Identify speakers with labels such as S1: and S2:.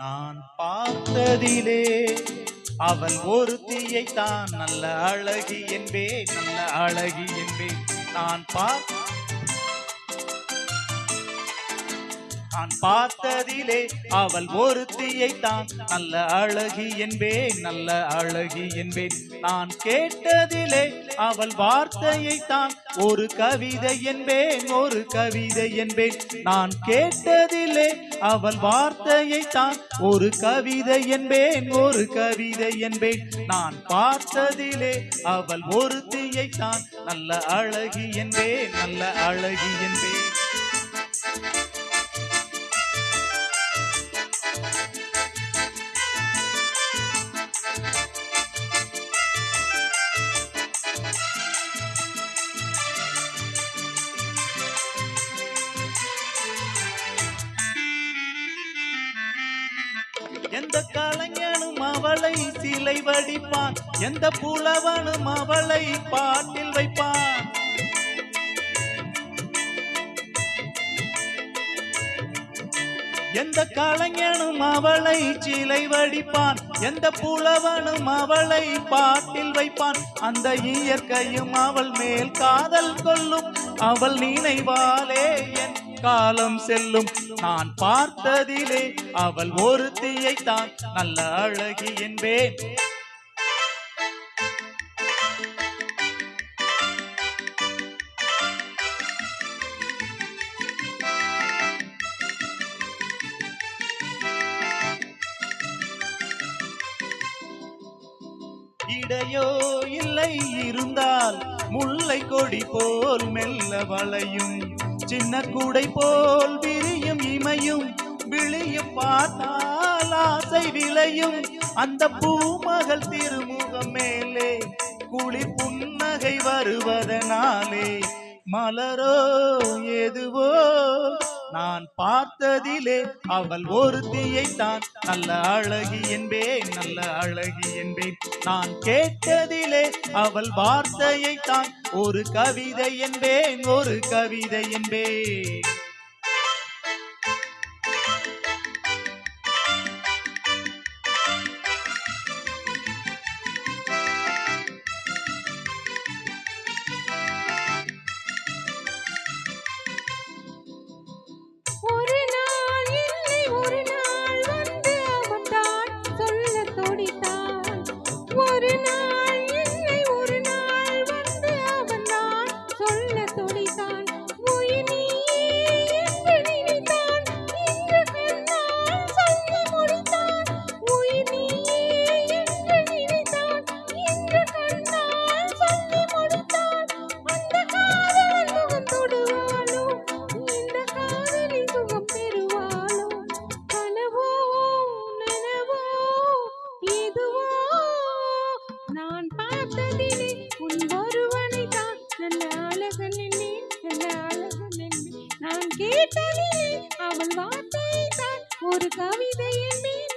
S1: நான் பார்த்ததிலே அவள் ஒருத்தியை தான் நல்ல அழகி என்பேன், நல்ல அழகி என்பேன். நான் பார்த்ததிலே அவள் ஒருத்தியை தான் நல்ல அழகி என்பேன், நல்ல அழகி என்பேன். நான் கேட்டதிலே அவள் வார்த்தையை தான் ஒரு கவிதை என்பேன், ஒரு கவிதை என்பேன். நான் கேட்டதிலே அவள் வார்த்தையை தான் ஒரு கவிதை என்பேன், ஒரு கவிதை என்பேன். நான் பார்த்ததிலே அவள் ஒருத்தியை தான் நல்ல அழகி என்பேன், நல்ல அழகி என்பேன். எந்த கலைஞனும் அவளை சிலை வடிப்பான், எந்த புலவனும் அவளை பாட்டில் வைப்பான். எந்த கலைஞனும் அவளை சிலை வடிப்பான், எந்த புலவனும் அவளை பாட்டில் வைப்பான். அந்த இயற்கையும் அவள் மேல் காதல் கொள்ளும், அவள் நினைவாலே என் காலம் செல்லும். நான் பார்த்ததிலே அவள் ஒருத்தியை தான் நல்ல அழகி என்பேன். இடையோ இல்லை இருந்தால் முல்லை கொடி போல் மெல்ல வளையும், சின்ன கூடை போல் விரியும் இமையும், விழியும் பார்த்தால் ஆசை விளையும். அந்த பூமகள் திருமுகம் மேலே குளிர் புன்னகை வருவதனாலே மலரோ எதுவோ. நான் பார்த்ததிலே அவள் ஒருத்தியை தான் நல்ல அழகி என்பேன், நல்ல அழகி என்பேன். நான் கேட்டதிலே அவள் வார்த்தையை தான் ஒரு கவிதை என்பேன், ஒரு கவிதை என்பேன்.
S2: நான் பார்த்ததிலே உன் ஒருவனை தான் நல்ல அழகன் என்பேன், நல்ல அழகன் என்பேன். நான் கேட்டதிலே அவள் வார்த்தை தான் ஒரு கவிதை என்பேன்.